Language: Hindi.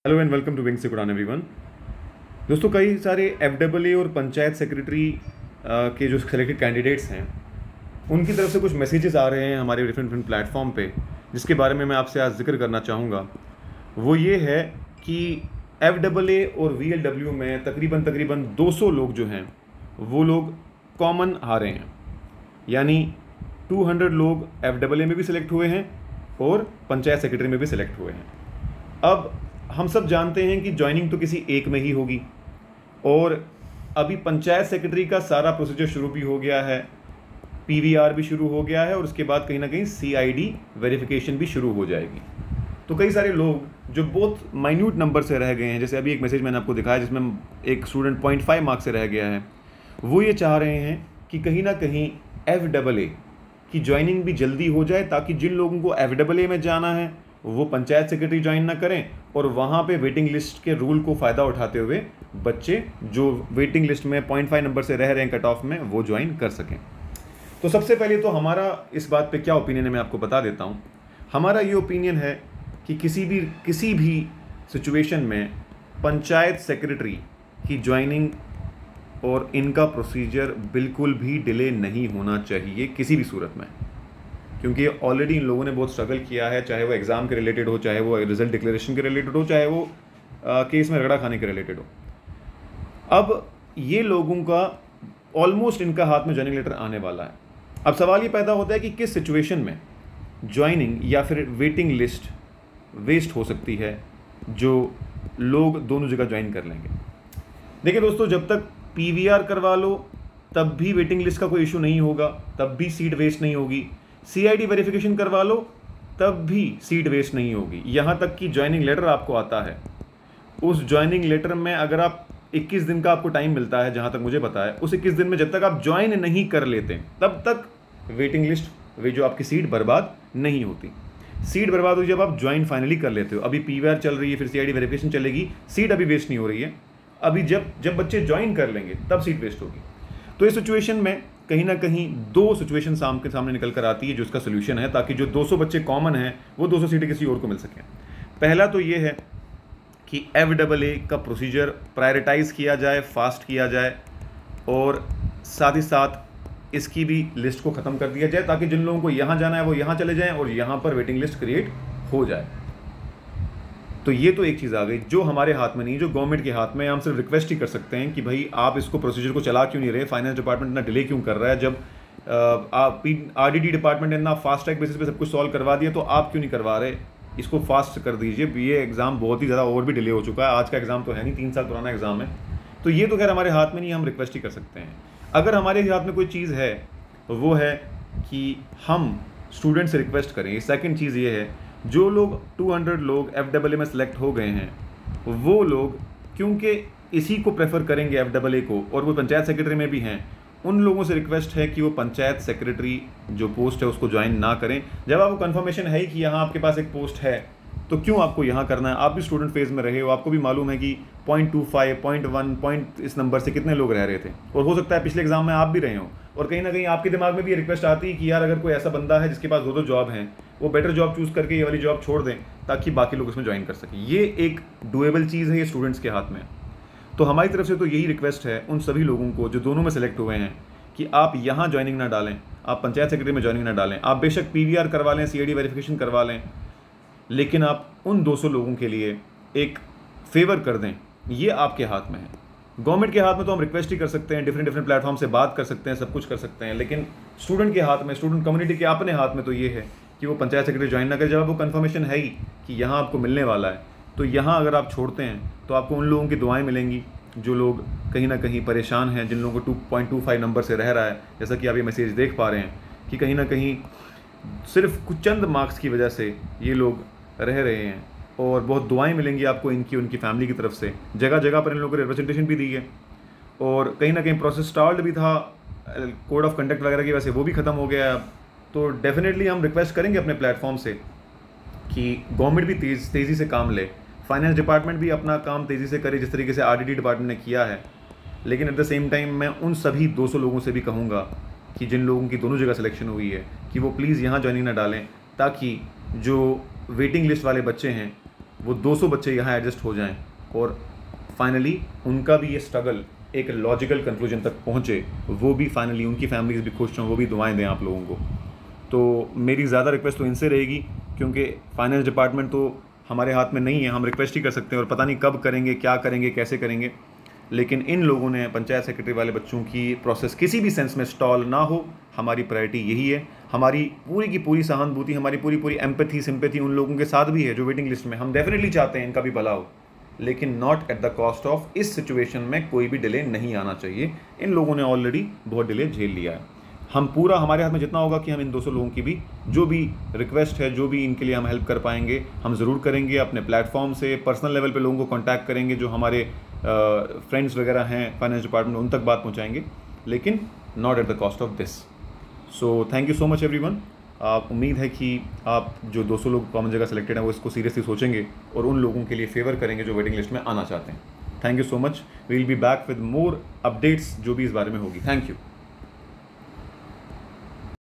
हेलो एंड वेलकम टू विंग से कुरान एवरीवन। दोस्तों, कई सारे एफडब्ल्यूए और पंचायत सेक्रेटरी के जो सेलेक्टेड कैंडिडेट्स हैं उनकी तरफ से कुछ मैसेजेस आ रहे हैं हमारे डिफरेंट डिफरेंट प्लेटफॉर्म पे, जिसके बारे में मैं आपसे आज जिक्र करना चाहूँगा। वो ये है कि एफडब्ल्यूए और वीएलडब्ल्यू में तकरीबन 200 लोग जो हैं वो लोग कॉमन आ रहे हैं, यानी 200 लोग एफडब्ल्यूए में भी सिलेक्ट हुए हैं और पंचायत सेक्रेटरी में भी सिलेक्ट हुए हैं। अब हम सब जानते हैं कि ज्वाइनिंग तो किसी एक में ही होगी और अभी पंचायत सेक्रेटरी का सारा प्रोसीजर शुरू भी हो गया है, पीवीआर भी शुरू हो गया है और उसके बाद कहीं ना कहीं सीआईडी वेरिफिकेशन भी शुरू हो जाएगी। तो कई सारे लोग जो बहुत माइन्यूट नंबर से रह गए हैं, जैसे अभी एक मैसेज मैंने आपको दिखाया जिसमें एक स्टूडेंट 0.5 मार्क्स से रह गया है, वो ये चाह रहे हैं कि कहीं ना कहीं एफडब्ल्यूए की ज्वाइनिंग भी जल्दी हो जाए, ताकि जिन लोगों को एफडब्ल्यूए में जाना है वो पंचायत सेक्रेटरी ज्वाइन ना करें और वहाँ पे वेटिंग लिस्ट के रूल को फ़ायदा उठाते हुए बच्चे जो वेटिंग लिस्ट में 0.5 नंबर से रह रहे हैं कट ऑफ में, वो ज्वाइन कर सकें। तो सबसे पहले तो हमारा इस बात पे क्या ओपिनियन है मैं आपको बता देता हूँ। हमारा ये ओपिनियन है कि किसी भी सिचुएशन में पंचायत सेक्रेटरी की ज्वाइनिंग और इनका प्रोसीजर बिल्कुल भी डिले नहीं होना चाहिए किसी भी सूरत में, क्योंकि ऑलरेडी इन लोगों ने बहुत स्ट्रगल किया है, चाहे वो एग्ज़ाम के रिलेटेड हो, चाहे वो रिजल्ट डिक्लेरेशन के रिलेटेड हो, चाहे वो केस में रगड़ा खाने के रिलेटेड हो। अब ये लोगों का ऑलमोस्ट इनका हाथ में ज्वाइनिंग लेटर आने वाला है। अब सवाल ये पैदा होता है कि किस सिचुएशन में ज्वाइनिंग या फिर वेटिंग लिस्ट वेस्ट हो सकती है जो लोग दोनों जगह ज्वाइन कर लेंगे। देखिए दोस्तों, जब तक पीवीआर करवा लो तब भी वेटिंग लिस्ट का कोई इशू नहीं होगा, तब भी सीट वेस्ट नहीं होगी। सीआईडी वेरिफिकेशन करवा लो तब भी सीट वेस्ट नहीं होगी। यहाँ तक कि ज्वाइनिंग लेटर आपको आता है, उस ज्वाइनिंग लेटर में अगर आप 21 दिन का आपको टाइम मिलता है, जहाँ तक मुझे पता है, उस 21 दिन में जब तक आप ज्वाइन नहीं कर लेते तब तक वेटिंग लिस्ट वे जो आपकी सीट बर्बाद नहीं होती। सीट बर्बाद हुई जब आप ज्वाइन फाइनली कर लेते हो। अभी पीवीआर चल रही है, फिर सीआईडी वेरिफिकेशन चलेगी, सीट अभी वेस्ट नहीं हो रही है। अभी जब बच्चे ज्वाइन कर लेंगे तब सीट वेस्ट होगी। तो इस सिचुएशन में कहीं ना कहीं दो सिचुएशन सामने निकल कर आती है जो इसका सोल्यूशन है, ताकि जो 200 बच्चे कॉमन हैं वो 200 सीटें किसी और को मिल सकें। पहला तो ये है कि एफडब्ल्यूए का प्रोसीजर प्रायोरिटाइज किया जाए, फास्ट किया जाए और साथ ही साथ इसकी भी लिस्ट को ख़त्म कर दिया जाए, ताकि जिन लोगों को यहाँ जाना है वो यहाँ चले जाएँ और यहाँ पर वेटिंग लिस्ट क्रिएट हो जाए। तो ये तो एक चीज़ आ गई जो हमारे हाथ में नहीं, जो गवर्नमेंट के हाथ में। हम सिर्फ रिक्वेस्ट ही कर सकते हैं कि भाई आप इसको प्रोसीजर को चला क्यों नहीं रहे, फाइनेंस डिपार्टमेंट इतना डिले क्यों कर रहा है। जब आरडीडी डिपार्टमेंट ने इतना फास्ट ट्रैक बेसिस पे सब कुछ सॉल्व करवा दिया, तो आप क्यों नहीं करवा रहे, इसको फास्ट कर दीजिए। ये एग्ज़ाम बहुत ही ज़्यादा और भी डिले हो चुका है, आज का एग्ज़ाम तो है नहीं, 3 साल पुराना एग्ज़ाम है। तो ये तो खैर हमारे हाथ में नहीं, हम रिक्वेस्ट ही कर सकते हैं। अगर हमारे हाथ में कोई चीज़ है वो है कि हम स्टूडेंट से रिक्वेस्ट करें। सेकेंड चीज़ ये है, जो लोग 200 लोग एफडब्ल्यूए में सेलेक्ट हो गए हैं वो लोग क्योंकि इसी को प्रेफर करेंगे एफडब्ल्यूए को, और वो पंचायत सेक्रेटरी में भी हैं, उन लोगों से रिक्वेस्ट है कि वो पंचायत सेक्रेटरी जो पोस्ट है उसको ज्वाइन ना करें। जब आपको कंफर्मेशन है कि यहाँ आपके पास एक पोस्ट है तो क्यों आपको यहाँ करना है। आप भी स्टूडेंट फेज़ में रहे हो, आपको भी मालूम है कि 0.25, 0.1 इस नंबर से कितने लोग रह रहे थे, और हो सकता है पिछले एग्जाम में आप भी रहे हो। और कहीं ना कहीं आपके दिमाग में भी ये रिक्वेस्ट आती है कि यार अगर कोई ऐसा बंदा है जिसके पास 2 जॉब हैं, वो बेटर जॉब चूज़ करके ये वाली जॉब छोड़ दें ताकि बाकी लोग इसमें ज्वाइन कर सकें। ये एक डुएबल चीज़ है, ये स्टूडेंट्स के हाथ में। तो हमारी तरफ से तो यही रिक्वेस्ट है उन सभी लोगों को जो दोनों में सेलेक्ट हुए हैं कि आप यहाँ ज्वाइनिंग ना डालें, आप पंचायत सेक्रेटरी में ज्वाइनिंग ना डालें। आप बेशक पीवीआर करवा लें, सीआईडी वेरिफिकेशन करवा लें, लेकिन आप उन 200 लोगों के लिए एक फेवर कर दें, ये आपके हाथ में है। गवर्नमेंट के हाथ में तो हम रिक्वेस्ट ही कर सकते हैं, डिफरेंट प्लेटफॉर्म से बात कर सकते हैं, सब कुछ कर सकते हैं, लेकिन स्टूडेंट के हाथ में, स्टूडेंट कम्युनिटी के अपने हाथ में तो ये है कि वो पंचायत सेक्रेटरी ज्वाइन ना करें। जब आपको कंफर्मेशन है ही कि यहाँ आपको मिलने वाला है, तो यहाँ अगर आप छोड़ते हैं तो आपको उन लोगों की दुआएं मिलेंगी जो लोग कहीं ना कहीं परेशान हैं, जिन लोगों को 2.25 नंबर से रह रहा है। जैसा कि आप ये मैसेज देख पा रहे हैं कि कहीं ना कहीं सिर्फ कुछ चंद मार्क्स की वजह से ये लोग रह रहे हैं, और बहुत दुआएं मिलेंगी आपको इनकी, उनकी फैमिली की तरफ से। जगह जगह पर इन लोगों को रिप्रेजेंटेशन भी दी है, और कहीं ना कहीं प्रोसेस स्टार्ट भी था, कोड ऑफ कंडक्ट वगैरह की वजह से वो भी ख़त्म हो गया है। तो डेफिनेटली हम रिक्वेस्ट करेंगे अपने प्लेटफॉर्म से कि गवर्नमेंट भी तेज़ी से काम ले, फाइनेंस डिपार्टमेंट भी अपना काम तेज़ी से करे जिस तरीके से आरडीडी डिपार्टमेंट ने किया है। लेकिन एट द सेम टाइम मैं उन सभी 200 लोगों से भी कहूँगा कि जिन लोगों की दोनों जगह सिलेक्शन हुई है कि वो प्लीज़ यहाँ ज्वाइनिंग ना डालें, ताकि जो वेटिंग लिस्ट वाले बच्चे हैं वो 200 बच्चे यहाँ एडजस्ट हो जाएं और फाइनली उनका भी ये स्ट्रगल एक लॉजिकल कंक्लूजन तक पहुँचे, वो भी फाइनली उनकी फैमिलीज भी खुश हों, वो भी दुआएं दें आप लोगों को। तो मेरी ज़्यादा रिक्वेस्ट तो इनसे रहेगी, क्योंकि फाइनेंस डिपार्टमेंट तो हमारे हाथ में नहीं है, हम रिक्वेस्ट ही कर सकते हैं और पता नहीं कब करेंगे, क्या करेंगे, कैसे करेंगे। लेकिन इन लोगों ने पंचायत सेक्रेटरी वाले बच्चों की प्रोसेस किसी भी सेंस में स्टॉल ना हो, हमारी प्रायोरिटी यही है। हमारी पूरी की पूरी सहानुभूति, हमारी पूरी पूरी एम्पैथी, सिंपैथी उन लोगों के साथ भी है जो वेटिंग लिस्ट में। हम डेफिनेटली चाहते हैं इनका भी भला हो, लेकिन not at the cost of इस सिचुएशन में कोई भी डिले नहीं आना चाहिए। इन लोगों ने ऑलरेडी बहुत डिले झेल लिया है। हम पूरा, हमारे हाथ में जितना होगा कि हम इन 200 लोगों की भी जो भी रिक्वेस्ट है, जो भी इनके लिए हम हेल्प कर पाएंगे, हम ज़रूर करेंगे। अपने प्लेटफॉर्म से पर्सनल लेवल पे लोगों को कांटेक्ट करेंगे, जो हमारे फ्रेंड्स वगैरह हैं फाइनेंस डिपार्टमेंट, उन तक बात पहुंचाएंगे, लेकिन not at the cost of this. So thank you so much everyone. उम्मीद है कि आप जो 200 लोग कॉमन जगह सेलेक्टेड हैं वो इसको सीरियसली सोचेंगे और उन लोगों के लिए फेवर करेंगे जो वेटिंग लिस्ट में आना चाहते हैं। Thank you so much. We will be back with more updates जो भी इस बारे में होगी। Thank you.